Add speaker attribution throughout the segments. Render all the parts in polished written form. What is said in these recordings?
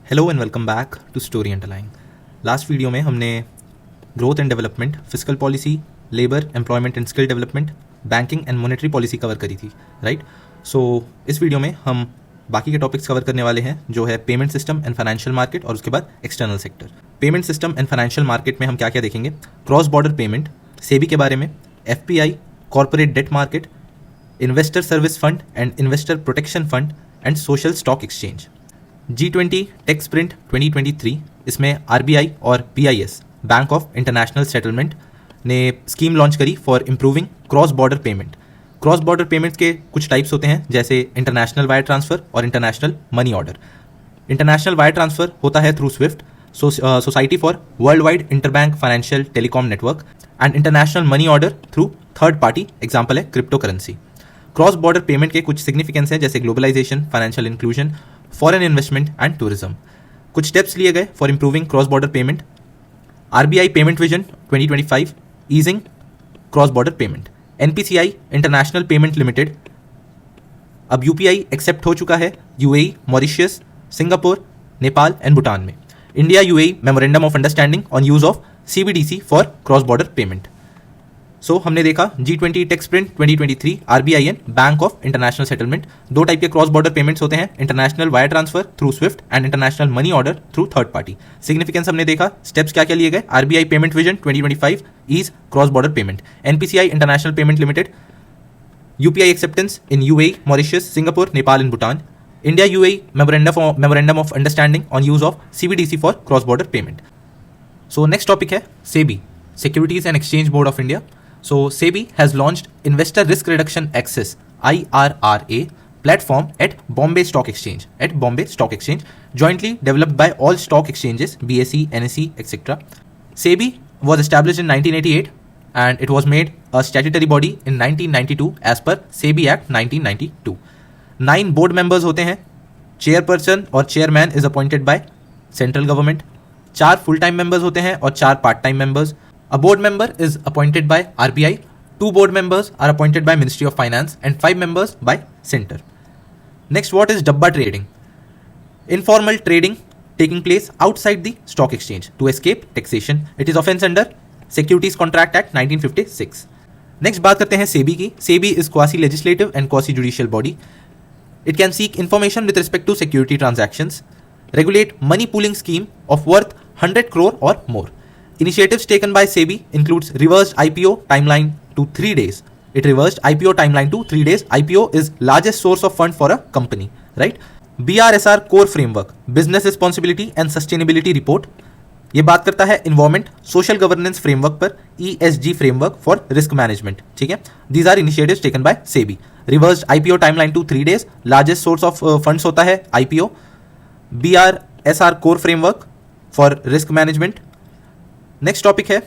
Speaker 1: Hello and welcome back to story underline. Last video में हमने growth and development, fiscal policy, labour, employment and skill development, banking and monetary policy cover करी थी, right. सो इस video में हम बाकी के टॉपिक्स कवर करने वाले हैं, जो है payment system and financial market और उसके बाद external sector. Payment system and financial market में हम क्या क्या देखेंगे? क्रॉस बॉर्डर पेमेंट, सेबी के बारे में, FPI, corporate debt market, investor service fund and investor protection fund and social stock exchange. G20 tech sprint 2023, इसमें आरबीआई और BIS, bank of international settlement, ने स्कीम लॉन्च करी for improving cross border payment. Cross border payments के कुछ types होते हैं, जैसे international wire transfer और international money order. International wire transfer होता है through SWIFT, society for worldwide interbank financial telecom network, and international money order through third party, example है crypto currency. Cross border payment के कुछ significance है, जैसे globalisation, financial inclusion, foreign investment and tourism. कुछ steps लिए गए for improving cross border payment. RBI payment vision 2025, easing cross border payment. NPCI, international payment limited, अब UPI accept हो चुका है UAE, Mauritius, Singapore, Nepal and Bhutan में। India UAE memorandum of understanding on use of CBDC for cross border payment. So हमने देखा G20 tech sprint 2023, RBI and bank of international settlement. दो type के cross border payments होते हैं, international wire transfer through SWIFT and international money order through third party. Significance हमने देखा, steps क्या क्या लिए गए। RBI payment vision 2025 is cross border payment. NPCI, international payment limited, UPI acceptance in UAE, Mauritius, Singapore, Nepal and Bhutan. India UAE memorandum of understanding on use of CBDC for cross border payment. So next topic है SEBI, securities and exchange board of India. So SEBI has launched Investor Risk Reduction Access (IRRA) platform at Bombay Stock Exchange, jointly developed by all stock exchanges, BSE, NSE, etc. SEBI was established in 1988 and it was made a statutory body in 1992 as per SEBI Act 1992. 9 board members होते हैं, chairperson और chairman is appointed by central government. 4 full-time members होते हैं और 4 part-time members. A board member is appointed by RBI, 2 board members are appointed by Ministry of Finance and 5 members by Center. Next, what is Dabba trading? Informal trading taking place outside the stock exchange to escape taxation. It is offense under Securities Contract Act 1956. Next बात करते हैं सेबी की। SEBI is quasi-legislative and quasi-judicial body. It can seek information with respect to security transactions, regulate money pooling scheme of worth 100 crore or more. Initiatives taken by SEBI includes reversed IPO timeline to 3 days. It reversed IPO timeline to 3 days. IPO is largest source of fund for a company, right? BRSR core framework, business responsibility and sustainability report. ये बात करता है environment, social governance framework पर, ESG framework for risk management, ठीक है? These are initiatives taken by SEBI. Reversed IPO timeline to 3 days. Largest source of funds होता है IPO. BRSR core framework for risk management. Next topic है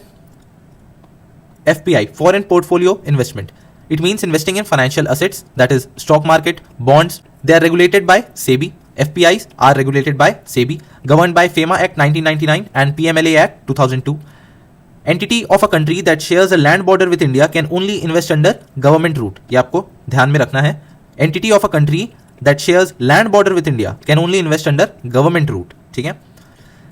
Speaker 1: FPI, foreign portfolio investment. It means investing in financial assets, that is stock market, bonds. They are regulated by SEBI. FPIs are regulated by SEBI, governed by FEMA Act 1999 and PMLA Act 2002. Entity of a country that shares a land border with India can only invest under government route. ये आपको ध्यान में रखना है। Entity of a country that shares land border with India can only invest under government route, ठीक है।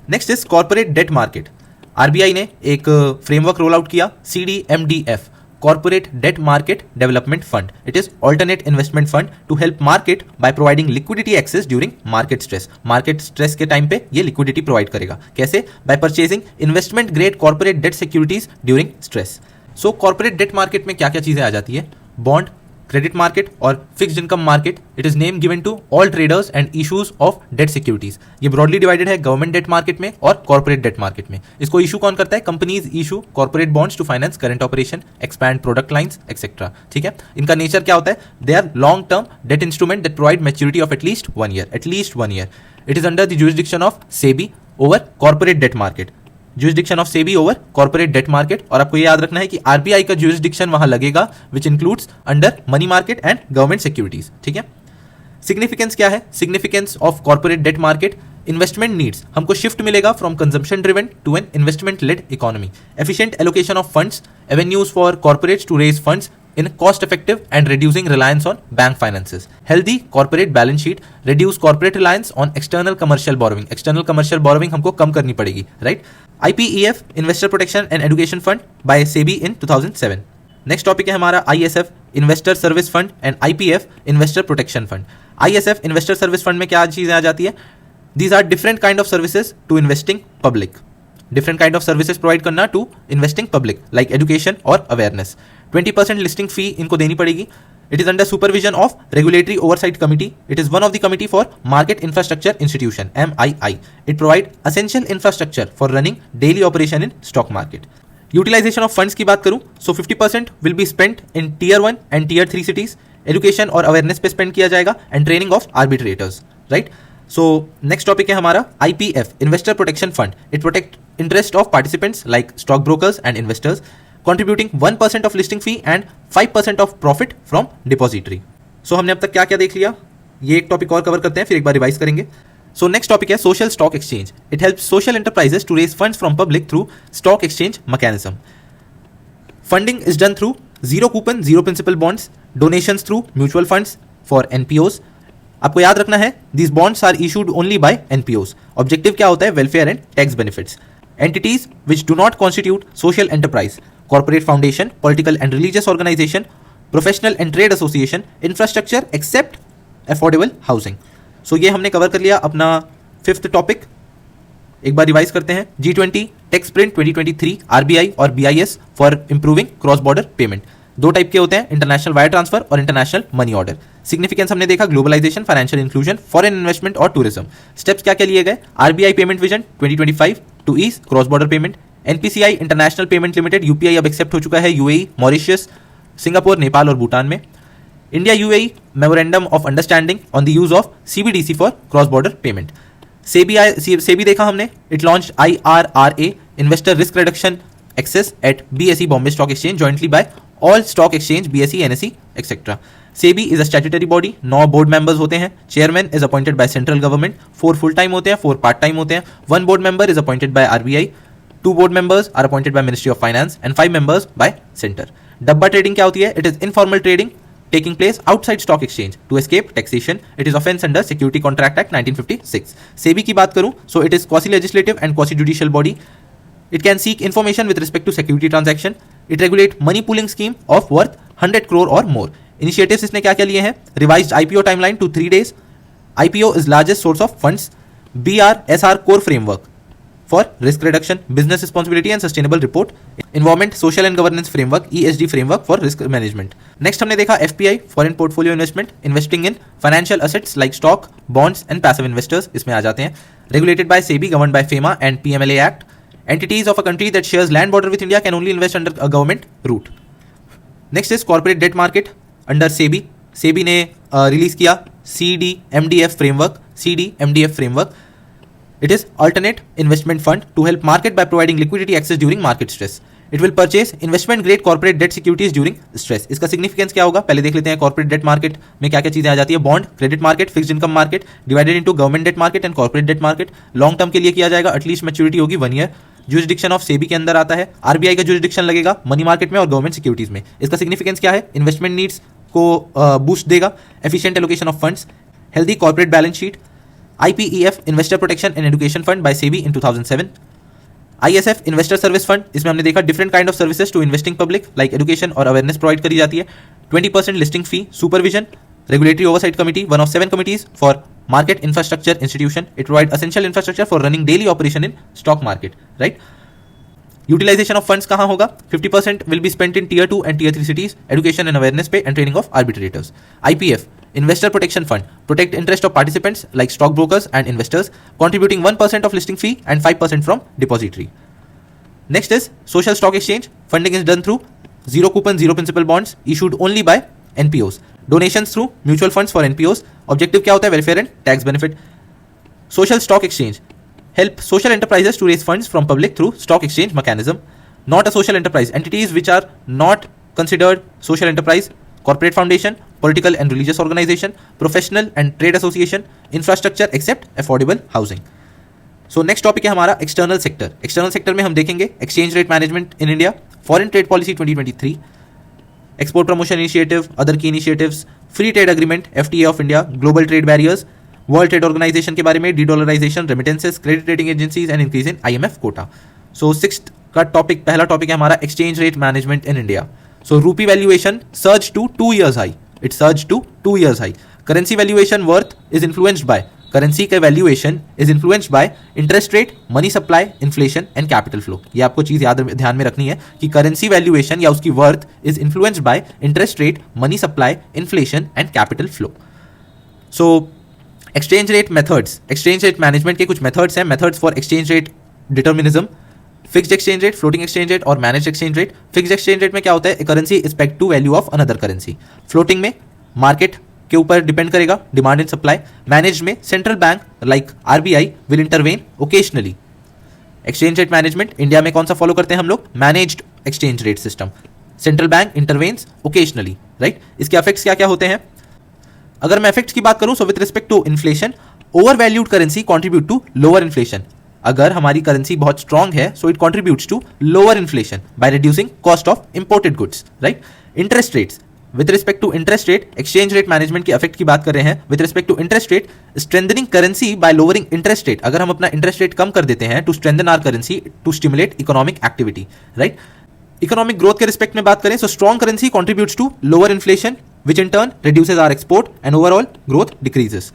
Speaker 1: Next is corporate debt market. RBI ने एक फ्रेमवर्क रोल आउट किया, CDMDF, corporate debt market development fund. It is alternate investment fund to help market by providing liquidity access during market stress. Market stress के time पे ये liquidity provide करेगा। कैसे? By purchasing investment grade corporate debt securities during stress. So corporate debt market में क्या क्या चीजें आ जाती है? बॉन्ड, क्रेडिट मार्केट और fixed income market. It is name given to all traders and issues of debt securities. ये broadly divided है गवर्नमेंट डेट मार्केट में और कॉर्पोरेट डेट मार्केट में। इसको इशू कौन करता है? Companies issue corporate bonds to finance current operation, expand product lines etcetera, ठीक है। इनका नेचर क्या होता है? They are long term debt instrument that provide maturity of at least 1 year. It is under the jurisdiction of SEBI over corporate debt market, jurisdiction of SEBI over corporate debt market. और आपको ये याद रखना है कि आरबीआई का जुरिसडिक्शन वहां लगेगा which includes under money market and government securities, ठीक है। सिग्निफिकेंस क्या है? Significance of corporate debt market, investment needs, हमको शिफ्ट मिलेगा from consumption driven to an investment led economy. Efficient allocation of funds, avenues for corporates to raise funds in cost effective and reducing reliance on bank finances. Healthy corporate balance sheet reduce corporate reliance on external commercial borrowing. External commercial borrowing हमको कम करनी पड़ेगी, right? IPEF Investor Protection and Education Fund by SEBI in 2007. Next topic है हमारा ISF investor service fund and IPF investor protection fund. ISF investor service fund में क्या चीजें आ जाती है? These are different kind of services to investing public. Different kind of services provide करना to investing public like education और awareness. 20% listing fee इनको देनी पड़ेगी. It is under supervision of regulatory oversight committee. It is one of the committee for market infrastructure institution MII. It provide essential infrastructure for running daily operation in stock market. Utilisation of funds की बात करूं so 50% will be spent in Tier 1 and Tier 3 cities. Education और awareness पे spend किया जाएगा and training of arbitrators, right. So next topic है हमारा IPF investor protection fund. It protect interest of participants like stock brokers and investors, contributing 1% of listing fee and 5% of profit from depository. So हमने अब तक क्या क्या देख लिया, ये एक टॉपिक और कवर करते हैं, फिर एक बार रिवाइज करेंगे. सो नेक्स्ट टॉपिक है social stock exchange. It helps social enterprises to raise funds from public through stock exchange mechanism. Funding is done through zero coupon zero principal bonds, donations through mutual funds for NPOs. आपको याद रखना है these bonds are issued only by NPOs. Objective क्या होता है? Welfare and tax benefits. Entities which do not constitute social enterprise, corporate foundation, political and religious organization, professional and trade association, infrastructure except affordable housing. So ये हमने cover कर लिया अपना 5th topic. एक बार रिवाइज करते हैं. G20 Tech Sprint 2023 RBI और BIS for improving cross border payment. दो टाइप के होते हैं, इंटरनेशनल वायर ट्रांसफर और इंटरनेशनल मनी ऑर्डर. सिग्निफिकेंस हमने देखा, globalisation, financial inclusion, foreign investment और टूरिज्म. स्टेप्स क्या क्या लिए गए? RBI payment vision 2025 to ease cross border payment. NPCI international payment limited UPI अब एक्सेप्ट हो चुका है UAE, मॉरिशियस, सिंगापुर, नेपाल और भूटान में. India UAE memorandum of understanding on the use of CBDC for cross border payment. SEBI देखा हमने. It launch IRRA investor risk reduction access at BSE Bombay stock exchange jointly by all stock exchange BSE NSE etcetera. SEBI is a statutory body. 9 board members होते हैं. Chairman is appointed by central government. 4 full time होते हैं, 4 part time होते हैं. 1 board member is appointed bye RBI. 2 board members are appointed by Ministry of Finance and 5 members by Center. डब्बा trading क्या होती है? It is informal trading taking place outside stock exchange to escape taxation. It is offense under Security Contract Act 1956. SEBI की बात करूं so it is quasi legislative and quasi judicial body. It can seek information with respect to security transaction. It regulate money pooling scheme of worth 100 crore or more. Initiatives इसने क्या क्या लिए हैं? Revised IPO timeline to 3 days. IPO is largest source of funds. BRSR core framework for risk reduction, business responsibility and sustainable report. Environment, social and governance framework, ESG framework for risk management. Next हमने देखा FPI, foreign portfolio investment, investing in financial assets like stock, bonds and passive investors इसमें आ जाते हैं. Regulated by SEBI, governed by FEMA and PMLA Act. Entities of a country that shares land border with India can only invest under a government route. Next is corporate debt market under SEBI. SEBI ने release किया CDMDF framework. It is alternate investment fund to help market by providing liquidity access during market stress. It will purchase investment grade corporate debt securities during stress. इसका significance क्या होगा? पहले देख लेते हैं corporate debt market में क्या क्या चीजें आ जाती है. Bond, credit market, fixed income market, divided into government debt market and corporate debt market. Long term के लिए किया जाएगा, एटलीस्ट मैच्योरिटी होगी 1 ईयर. जुरिसडिक्शन ऑफ सेबी के अंदर आता है. RBI का जुरिसडिक्शन लगेगा मनी मार्केट में और गवर्नमेंट सिक्योरिटीज में. इसका सिग्निफिकेंस क्या है? इन्वेस्टमेंट नीड्स को बूस्ट देगा. Efficient allocation of funds, healthy corporate balance sheet. IPEF investor protection and education fund by SEBI in 2007. ISF investor service fund, इसमें हमने देखा different kind of services to investing public like education और awareness provide करी जाती है. 20% listing fee, supervision, regulatory oversight committee, one of 7 committees for market infrastructure institution. It provide essential infrastructure for running daily operation in stock market, right. Utilisation of funds कहाँ होगा? 50% will be spent in Tier 2 and Tier 3 cities, education and awareness पे and training of arbitrators. IPF Investor Protection Fund, protect interest of participants like stock brokers and investors, contributing 1% of listing fee and 5% from depository. Next is social stock exchange. Funding is done through zero coupon, zero principal bonds issued only by NPOs. Donations through mutual funds for NPOs. Objective क्या होता है? Welfare and tax benefit. Social stock exchange help social enterprises to raise funds from public through stock exchange mechanism. Not a social enterprise. Entities which are not considered social enterprise, corporate foundation, political and religious organization, professional and trade association, infrastructure except affordable housing. So next topic है हमारा external sector. External sector में हम देखेंगे exchange rate management in India, foreign trade policy 2023, export promotion initiative, other key initiatives, free trade agreement, FTA of India, global trade barriers, world trade organisation के बारे में, dedollarisation, remittances, credit rating agencies and increase in IMF quota. So sixth का topic, पहला topic है हमारा exchange rate management in India. So rupee valuation surge to 2 years हाई. It surge to 2 years हाई. Currency valuation worth is influenced by, currency का valuation is influenced by interest rate, money supply, inflation and capital flow. ये आपको चीज ध्यान में रखनी है कि करेंसी वैल्यूएशन या उसकी worth is influenced by interest rate, money supply, inflation and capital flow. So exchange rate methods, exchange rate management के कुछ मेथड्स हैं. Methods for exchange rate determinism, fixed exchange rate, floating exchange rate और managed exchange rate. Fixed exchange rate में क्या होता है, currency is pegged to value of another currency. Floating में market के ऊपर डिपेंड करेगा, डिमांड एंड सप्लाई. मैनेज्ड में central bank like RBI will intervene occasionally. Exchange rate management India में कौन सा फॉलो करते हैं हम लोग, managed exchange rate system. Central bank intervenes occasionally, right. इसके इफेक्ट्स क्या क्या होते हैं. अगर मैं इफेक्ट्स की बात करूं, so with respect to inflation, overvalued currency contribute to lower inflation. अगर हमारी करेंसी बहुत स्ट्रांग है, so it contributes to lower inflation by reducing cost of imported goods, right. Interest rates, with respect to interest rate, exchange rate management के effect की बात कर रहे हैं. With respect to interest rate, strengthening currency by lowering interest rate. अगर हम अपना interest rate कम कर देते हैं to strengthen our currency to stimulate economic activity, right. Economic growth के रिस्पेक्ट में बात करें, so strong currency contributes to lower inflation which in turn reduces our export and overall growth decreases.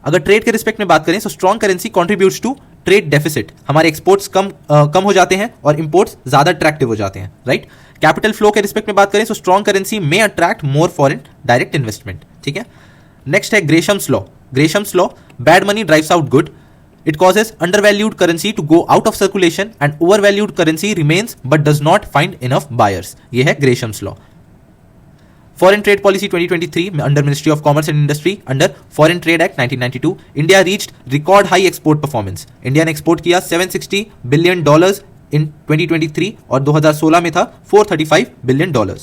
Speaker 1: अगर trade के रिस्पेक्ट में बात करें, so strong currency contributes to trade deficit. हमारे एक्सपोर्ट्स कम हो जाते हैं और इंपोर्ट्स ज्यादा अट्रैक्टिव हो जाते हैं, राइट. कैपिटल फ्लो के रिस्पेक्ट में बात करें, so strong currency may attract more foreign direct investment. ठीक है. नेक्स्ट है Gresham's law. Gresham's law, bad money drives out good. It causes undervalued currency to go out of circulation and overvalued currency remains but does not find enough buyers. ये है Gresham's law. Foreign trade policy 2023 में under ministry of commerce and industry under foreign trade act 1992, India reached record high export performance. India ने export किया $760 billion in 2023 और 2016 में था $435 billion.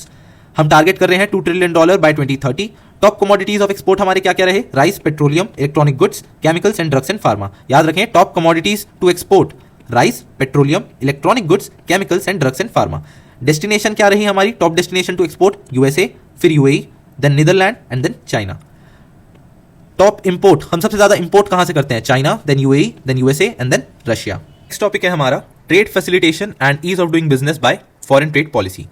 Speaker 1: हम target कर रहे हैं $2 trillion by 2030. Top commodities of export हमारे क्या क्या रहे, rice, petroleum, electronic goods, chemicals and drugs and pharma. याद रखें, top commodities to export, rice, petroleum, electronic goods, chemicals and drugs and pharma. Destination क्या रही हमारी, top destination to export USA, फिर UAE, then Netherland and then China. Top import, हम सबसे ज्यादा import कहां से करते हैं, China, then UAE, then USA and then Russia. Next topic है हमारा trade facilitation and ease of doing business by foreign trade policy.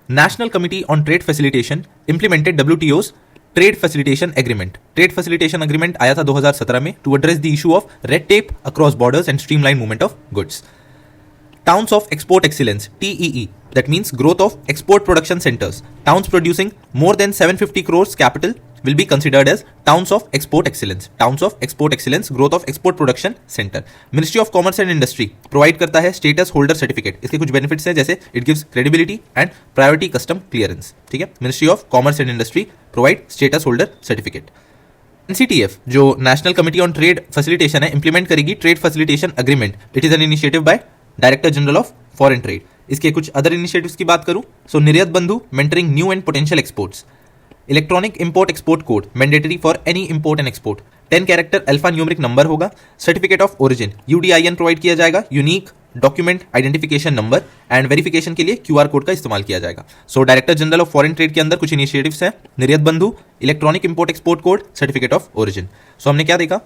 Speaker 1: National committee on trade facilitation implemented WTO's trade facilitation agreement. Trade facilitation agreement आया था 2017 में to address the issue of red tape across borders and streamline movement of goods. Towns of Export Excellence TEE, that means growth of export production centers. Towns producing more than 750 crores capital will be considered as towns of export excellence. Towns of export excellence, growth of export production center. Ministry of Commerce and Industry provide करता है status holder certificate. इसके कुछ benefits हैं, जैसे it gives credibility and priority custom clearance. ठीक है. Ministry of Commerce and Industry provide status holder certificate. NCTF जो National Committee on Trade Facilitation है, implement करेगी Trade Facilitation Agreement. It is an initiative by director general of foreign trade. इसके कुछ other initiatives की बात करूं, so Niryat Bandhu mentoring new and potential exports. Electronic import export code mandatory for any import and export. 10 character alpha numeric number होगा. Certificate of origin UDIN provide किया जाएगा, unique document identification number, and verification के लिए QR code का इस्तेमाल किया जाएगा. So director general of foreign trade के अंदर कुछ इनिशिएटिव्स हैं, Niryat Bandhu, electronic import export code, certificate of origin. So हमने क्या देखा,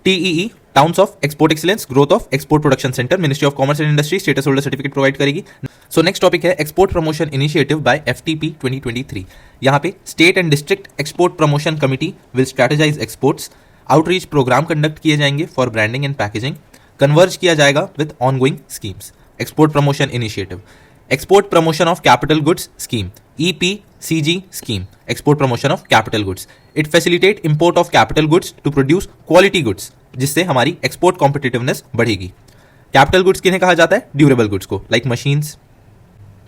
Speaker 1: TEE towns of export excellence, growth of export production centre, ministry of commerce and industry status holder certificate provide करेगी. So next topic है export promotion initiative by FTP 2023. यहाँ पे state and district export promotion committee will strategise exports. Outreach programme conduct किए जाएंगे for branding and packaging. Converge किया जाएगा with ongoing schemes. Export promotion initiative, export promotion of capital goods scheme EPCG scheme. Export promotion of capital goods, it facilitate import of capital goods to produce quality goods, जिससे हमारी export competitiveness बढ़ेगी. Capital goods किन्हें कहा जाता है, durable goods को, like machines.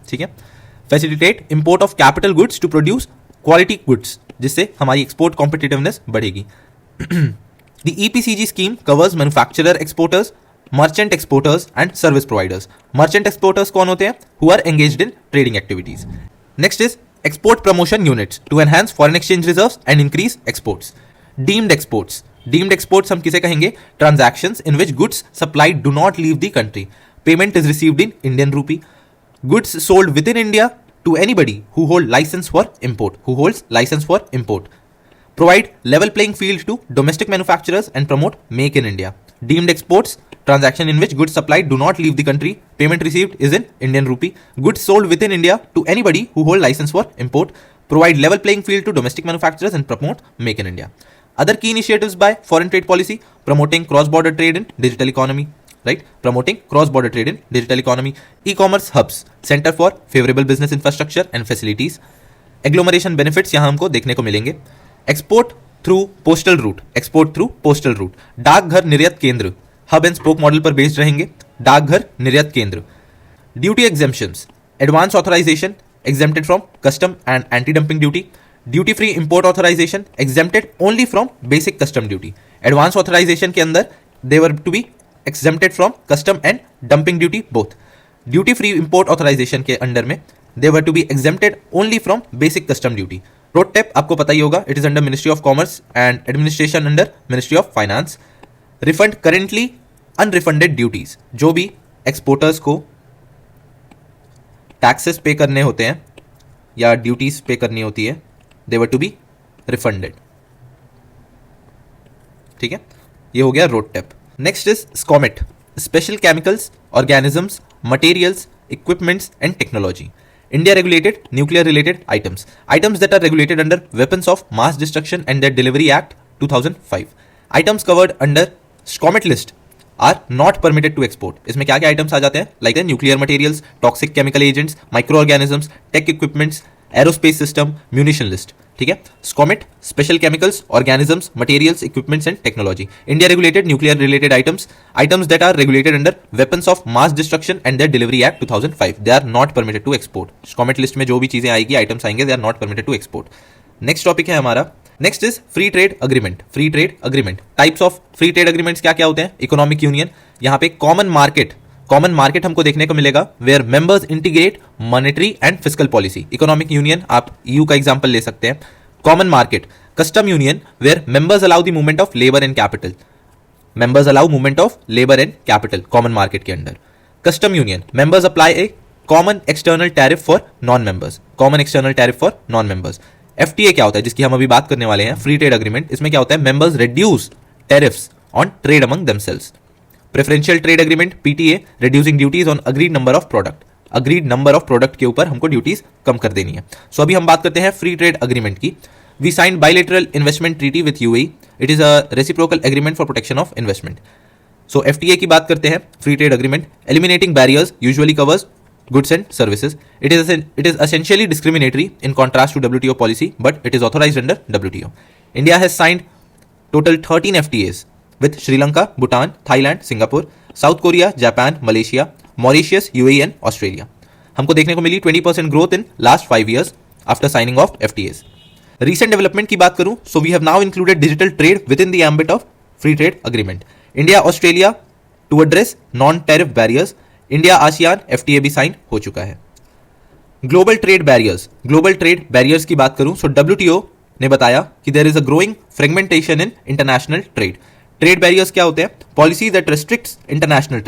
Speaker 1: ठीक है. Facilitate import of capital goods to produce quality goods, जिससे हमारी एक्सपोर्ट कॉम्पिटिटिवनेस बढ़ेगी. The EPCG scheme covers manufacturer exporters, merchant exporters and service providers. Merchant exporters कौन होते हैं, who are engaged in trading activities. Next is export promotion units to enhance foreign exchange reserves and increase exports. Deemed exports, deemed exports हम किसे कहेंगे, transactions in which goods supplied do not leave the country, payment is received in Indian rupee, goods sold within India to anybody who holds license for import. Provide level playing field to domestic manufacturers and promote Make in India. Deemed exports, transaction in which goods supplied do not leave the country. Payment received is in Indian rupee. Goods sold within India to anybody who holds license for import. Provide level playing field to domestic manufacturers and promote Make in India. Other key initiatives by foreign trade policy: promoting cross-border trade in digital economy. Right? Promoting cross-border trade in digital economy. E-commerce hubs, center for favorable business infrastructure and facilities. Agglomeration benefits यहाँ हमको देखने को मिलेंगे. Export through postal route. डाकघर निर्यात केंद्र, hub and spoke model पर based रहेंगे. डाकघर निर्यात केंद्र. Duty exemptions, advance authorisation exempted from custom and anti-dumping duty. Duty free import authorization exempted only from basic custom duty. Advance authorization के अंदर they were to be exempted from custom and dumping duty both. Duty free import authorization के अंदर में they were to be exempted only from basic custom duty. RoDTEP आपको पता ही होगा, it is under Ministry of Commerce and Administration under Ministry of Finance. Refund currently unrefunded duties. जो भी exporters को taxes पे करने होते हैं या ड्यूटीज पे करनी होती है, दे वर टू बी रिफंडेड. ठीक है, ये हो गया RoDTEP. Next is SCOMET, special chemicals, organisms, materials, equipments and technology. India regulated nuclear related items that are regulated under Weapons of Mass Destruction and Their Delivery Act 2005. Items covered under SCOMET list are not permitted to export. इसमें क्या क्या items आ जाते हैं? Like nuclear materials, toxic chemical agents, microorganisms, tech equipments, aerospace system, munition list. ठीक है, SCOMET, special chemicals, organisms, materials, equipments and technology. India regulated nuclear related items that are regulated under weapons of mass destruction and their delivery act 2005. They are not permitted to export. SCOMET list में जो भी चीजें आएगी, items आएंगे, they are not permitted to export. Next topic है हमारा, next is free trade agreement. Types of free trade agreements क्या क्या होते हैं? इकोनॉमिक यूनियन, यहाँ पे कॉमन मार्केट हमको देखने को मिलेगा, where members integrate monetary and fiscal policy. Economic union आप EU का एग्जांपल ले सकते हैं. Common market. Custom union, where members allow the movement of labour and capital. Common market के under. Custom union, members apply a common external tariff for non members. FTA क्या होता है, जिसकी हम अभी बात करने वाले हैं, फ्री ट्रेड अग्रीमेंट. इसमें क्या होता है? Members reduce tariffs on trade among themselves. Preferential trade agreement PTA, reducing duties on agreed number of product के ऊपर हमको ड्यूटीज कम कर देनी है. सो अभी हम बात करते हैं फ्री ट्रेड अग्रीमेंट की. We signed bilateral investment treaty with UAE. It is a reciprocal agreement for protection of investment. So FTA की बात करते हैं, free trade agreement. Eliminating barriers usually covers goods and services. It is essentially discriminatory in contrast to WTO policy, but it is authorized under WTO. India has signed total 13 FTAs with Sri Lanka, Bhutan, Thailand, Singapore, South Korea, Japan, Malaysia, Mauritius, UAE and Australia. हमको देखने को मिली 20% growth in last 5 years after signing of FTAs. Recent development की बात करूं, so we have now included digital trade within the ambit of free trade agreement. India, Australia to address non-tariff barriers. India ASEAN FTA भी sign हो चुका है. Global trade barriers की बात करूं, सो WTO ने बताया कि there is a growing fragmentation in international trade. Trade barriers क्या होते हैं? Policies that restricts international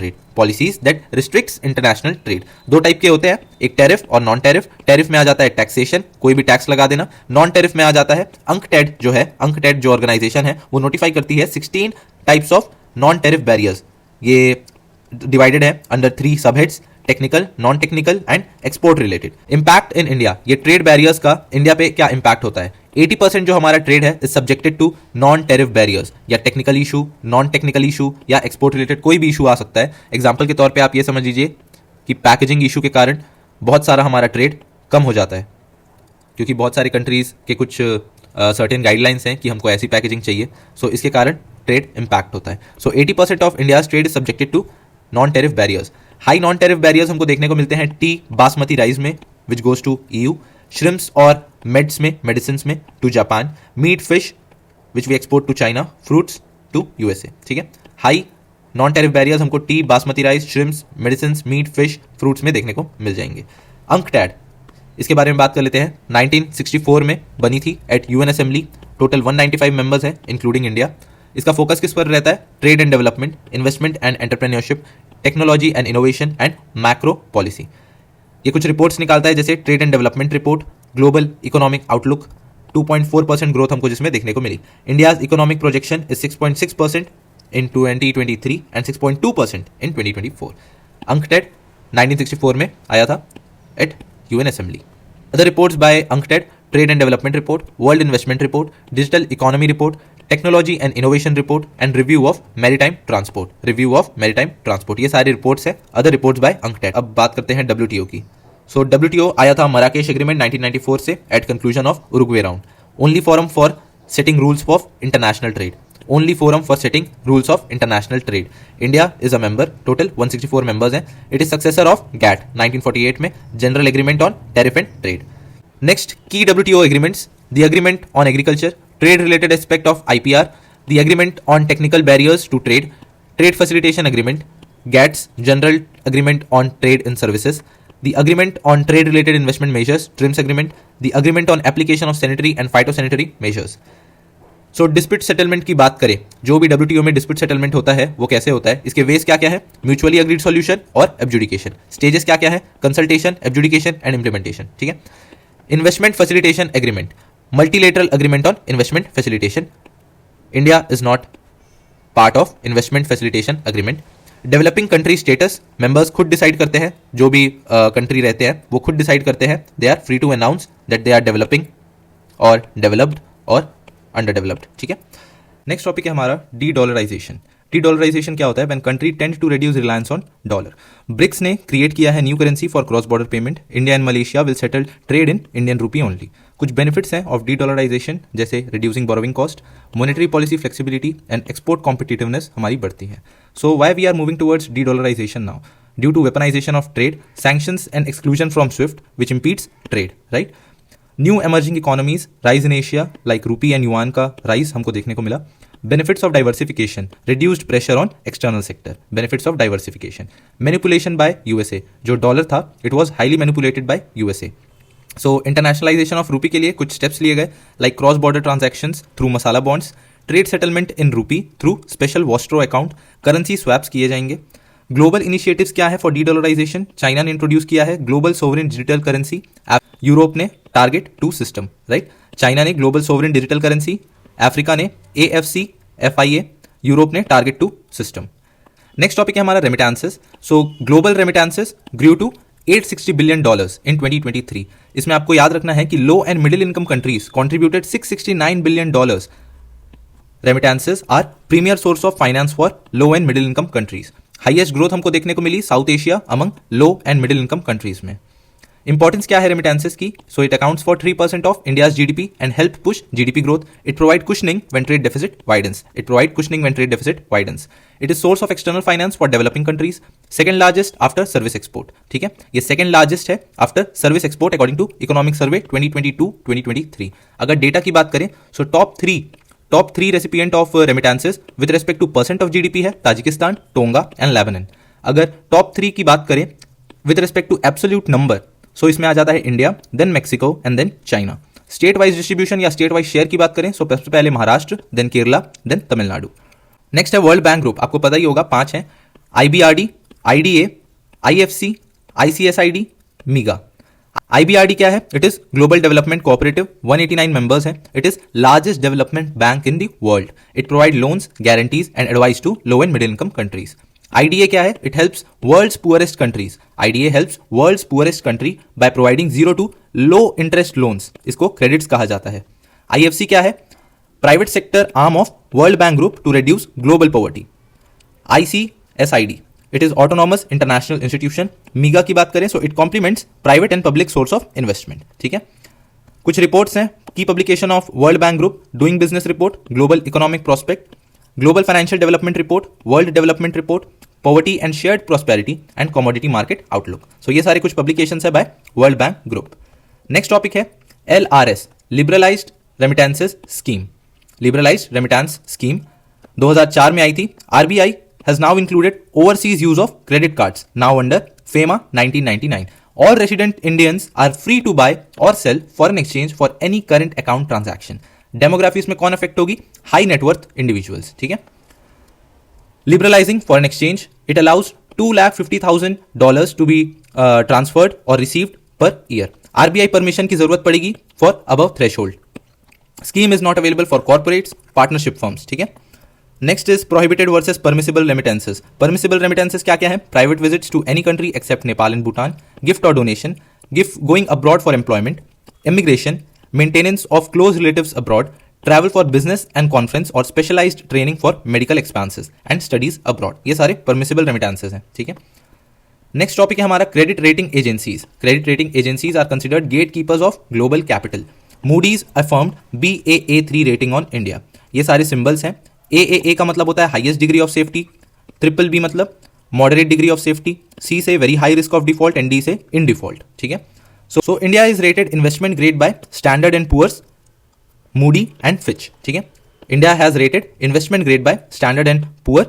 Speaker 1: trade. दो टाइप के होते हैं, एक टैरिफ और नॉन टैरिफ. टैरिफ में आ जाता है टैक्सेशन, कोई भी टैक्स लगा देना. नॉन टैरिफ में आ जाता है अंकटेड जो ऑर्गेनाइजेशन है वो नोटिफाई करती है 16 types of non tariff barriers. ये डिवाइडेड है under 3 subheads, technical, non technical and export related. Impact in India, ये ट्रेड बैरियर्स का इंडिया पे क्या इंपैक्ट होता है? 80% जो हमारा ट्रेड है is subjected to non tariff barriers, या technical issue, non technical issue या एक्सपोर्ट रिलेटेड कोई भी इशू आ सकता है. एग्जाम्पल के तौर पे आप ये समझ लीजिए कि पैकेजिंग इशू के कारण बहुत सारा हमारा ट्रेड कम हो जाता है, क्योंकि बहुत सारी कंट्रीज के कुछ सर्टेन गाइडलाइंस हैं कि हमको ऐसी पैकेजिंग चाहिए. सो इसके कारण ट्रेड इंपैक्ट होता है. So 80% of India's trade is subjected to non tariff barriers. High non tariff barriers हमको देखने को मिलते हैं टी बासमती राइस में, which goes to EU, shrimps और मेड्स में, मेडिसिन में to Japan, meat fish which we export to China, fruits to USA. ठीक है, हाई नॉन टैरिफ बैरियर्स हमको tea basmati rice, shrimps, medicine, meat fish, fruits में देखने को मिल जाएंगे. अंकटैड, इसके बारे में बात कर लेते हैं. 1964 में बनी थी at UN assembly. Total 195 members हैं इंक्लूडिंग इंडिया. इसका फोकस किस पर रहता है? Trade and development, investment and entrepreneurship, technology and innovation and macro policy. ये कुछ रिपोर्ट्स निकालता है, जैसे trade and development report, global economic outlook, 2.4% growth हमको जिसमें देखने को मिली। India's economic projection is 6.6% in 2023 and 6.2% in 2024। UNCTAD 1964 में आया था at UN assembly. Other reports by UNCTAD: trade and development report, world investment report, digital economy report, technology and innovation report and review of maritime transport. ये सारी reports है other reports by अंकटेड। अब बात करते हैं WTO की। सो WTO आया था मराकेश एग्रीमेंट 1994 से at conclusion of Uruguay round. Only forum for setting rules of international trade. India is a member, total 164 members हैं। It is successor of GATT 1948 में, general agreement on tariff and trade. Next की WTO agreements: the agreement on agriculture, trade related aspect of IPR, the agreement on technical barriers to trade, trade facilitation agreement, GATT's general agreement on trade in services, the agreement on trade related investment measures, TRIMS agreement, the agreement on application of sanitary and phytosanitary measures. So dispute settlement की बात करें, जो भी WTO में dispute settlement होता है वो कैसे होता है, इसके वेज क्या क्या है: म्यूचुअली अग्रीड सॉल्यूशन और एब्जुडिकेशन। स्टेजेस क्या क्या है: कंसल्टेशन, एब्जुडिकेशन एंड इम्प्लीमेंटेशन। ठीक है। Investment facilitation agreement, multilateral agreement on investment facilitation. India is not part of investment facilitation agreement. Developing country status, members खुद डिसाइड करते हैं, जो भी कंट्री रहते हैं वो खुद डिसाइड करते हैं। They are free to announce that they are developing और डेवलप्ड और अंडर डेवलप्ड। ठीक है। नेक्स्ट टॉपिक है हमारा डी डॉलराइजेशन। डी डॉलराइजेशन क्या होता है? When country tend to reduce reliance on dollar. BRICS ने क्रिएट किया है new currency for cross border payment. India and Malaysia will settle trade in Indian rupee only. कुछ benefits हैं of de dollarization, जैसे reducing borrowing cost, monetary policy flexibility and export competitiveness हमारी बढ़ती है। So why we are moving towards de dollarization now? Due to weaponization of trade, sanctions and exclusion from Swift which impedes trade, right. New emerging economies, rise in Asia like rupee and yuan का rise हमको देखने को मिला। Benefits of diversification, reduced pressure on external sector. Benefits of diversification, manipulation by USA, जो dollar था it was highly manipulated by USA. So internationalisation of rupee के लिए कुछ स्टेप्स लिए गए, like cross border transactions through masala bonds, trade settlement in rupee through special vostro account, currency swaps किए जाएंगे। Global initiatives क्या है फॉर डी डॉलराइजेशन? चाइना ने इंट्रोड्यूस किया है global sovereign digital currency, Europe ने टारगेट 2 सिस्टम, राइट। चाइना ने global sovereign digital currency, Africa ने AFC FIA, यूरोप ने टारगेट 2 सिस्टम। नेक्स्ट टॉपिक है हमारा remittances. So global remittances grew to $860 billion in 2023। इसमें आपको याद रखना है कि low and middle income countries contributed $669 billion. Remittances are premiere source of finance for low and middle income countries. Highest growth हमको देखने को मिली South Asia among low and middle income countries में। इंपॉर्टेंस क्या है रेमिटेंसेस की? So it accounts for 3% of India's GDP and help push GDP growth. It provide cushioning when trade deficit widens. It is source of external finance for developing countries. Second largest after service export. ठीक है, ये second largest है after service export according to economic survey 2022-2023। अगर data की बात करें so top three recipient of remittances with respect to percent of GDP है Tajikistan, Tonga and Lebanon. अगर टॉप 3 की बात करें with respect to absolute number, so इसमें आ जाता है India, then Mexico and then China. State wise distribution या स्टेट वाइज शेयर की बात करें सो सबसे पहले Maharashtra, then Kerala, then Tamil Nadu. Next है वर्ल्ड बैंक ग्रुप, आपको पता ही होगा 5 हैं: IBRD, IDA, IFC, ICSID, मीगा। IBRD क्या है? It is global development cooperative, 189 members हैं। It is largest development bank in the world. It provide loans, guarantees and advice to low and middle income countries. IDA क्या है? It helps world's poorest countries. IDA helps world's poorest country by providing 0 to low interest loans, इसको credits कहा जाता है। IFC क्या है? Private sector arm of world bank group to reduce global poverty. ICSID, it is autonomous international institution. MIGA की बात करें so it complements private and public source of investment. ठीक है, कुछ रिपोर्ट्स हैं की publication of world bank group: doing business report, global economic prospect, global financial development report, world development report, poverty and shared prosperity and commodity market outlook. So ये सारे कुछ publications है by world bank group. Next topic है LRS, liberalised remittances scheme. Liberalised remittance scheme 2004 में आई थी। RBI has now included overseas use of credit cards now under FEMA 1999. All resident Indians are free to buy or sell foreign exchange for any current account transaction. Demography में कौन affect होगी? High net worth individuals. ठीक है, liberalising foreign exchange, it allows $250,000 to be transferred और received per year. RBI permission की जरूरत पड़ेगी for above threshold. Scheme is not available for corporates, partnership firms. ठीक है. Next is prohibited versus permissible remittances. Permissible remittances क्या क्या है? Private visits to any country except Nepal and Bhutan, gift और donation, gift going abroad for employment, immigration, maintenance of close relatives abroad, travel for business and conference और specialised training for medical expenses and studies abroad. ये सारे permissible remittances हैं. ठीक है. Next topic है हमारा credit rating agencies. Credit rating agencies are considered gatekeepers of global capital. Moody's affirmed Baa3 rating on India. ये सारे symbols हैं. AAA का मतलब होता है highest degree of safety, BBB मतलब moderate degree of safety, C से very high risk of default and D से इन डिफॉल्ट. ठीक है. So India is rated investment grade by Standard and Poor's, Moody and Fitch. ठीक है. India has rated investment grade by Standard and Poor,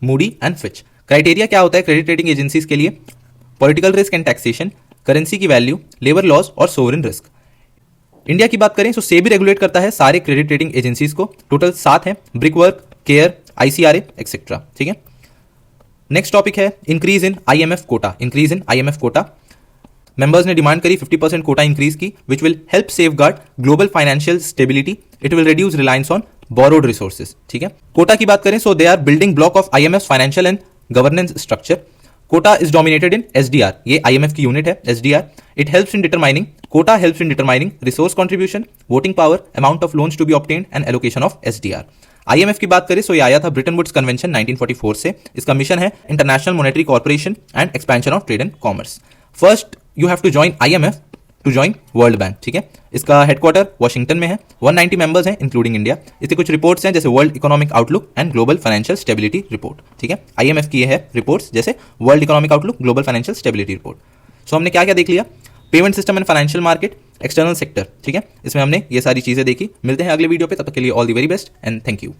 Speaker 1: Moody and Fitch. Criteria क्या होता है credit rating agencies के लिए? Political risk and taxation, currency की value, labour laws और sovereign risk. India की बात करें तो सेबी रेगुलेट करता है सारे क्रेडिट रेटिंग एजेंसीज को. टोटल 7 हैं, ब्रिकवर्क, केयर, ICRA एक्सेट्रा. ठीक है. नेक्स्ट टॉपिक है increase in IMF quota. Increase in IMF quota. Members ने डिमांड करी 50% कोटा इंक्रीज की, which will help safeguard global financial stability. It will reduce reliance on borrowed resources. ठीक है. Quota की बात करें so they are building block of IMF financial and governance structure. Quota is dominated in SDR. ये IMF की unit है SDR. It helps in determining, quota helps in determining resource contribution, voting power, amount of loans to be obtained and allocation of SDR. IMF की बात करें सो ये आया था Britain woods convention 1944 से. इसका मिशन है international monetary corporation and expansion of trade and commerce. First you have to join IMF to join World Bank. ठीक है. इसका हेडक्वार्टर वॉशिंगटन में है. 190 मेंबर्स हैं इंक्लूडिंग इंडिया. इसके कुछ रिपोर्ट्स हैं जैसे world economic outlook and global financial stability report. ठीक है. IMF की ये है रिपोर्ट्स जैसे world economic outlook, global financial stability report. So हमने क्या क्या देख लिया? Payment system and financial market, external sector. ठीक है. इसमें हमने ये सारी चीजें देखी. मिलते हैं अगले वीडियो पे. तब तक के लिए all the very best and thank you.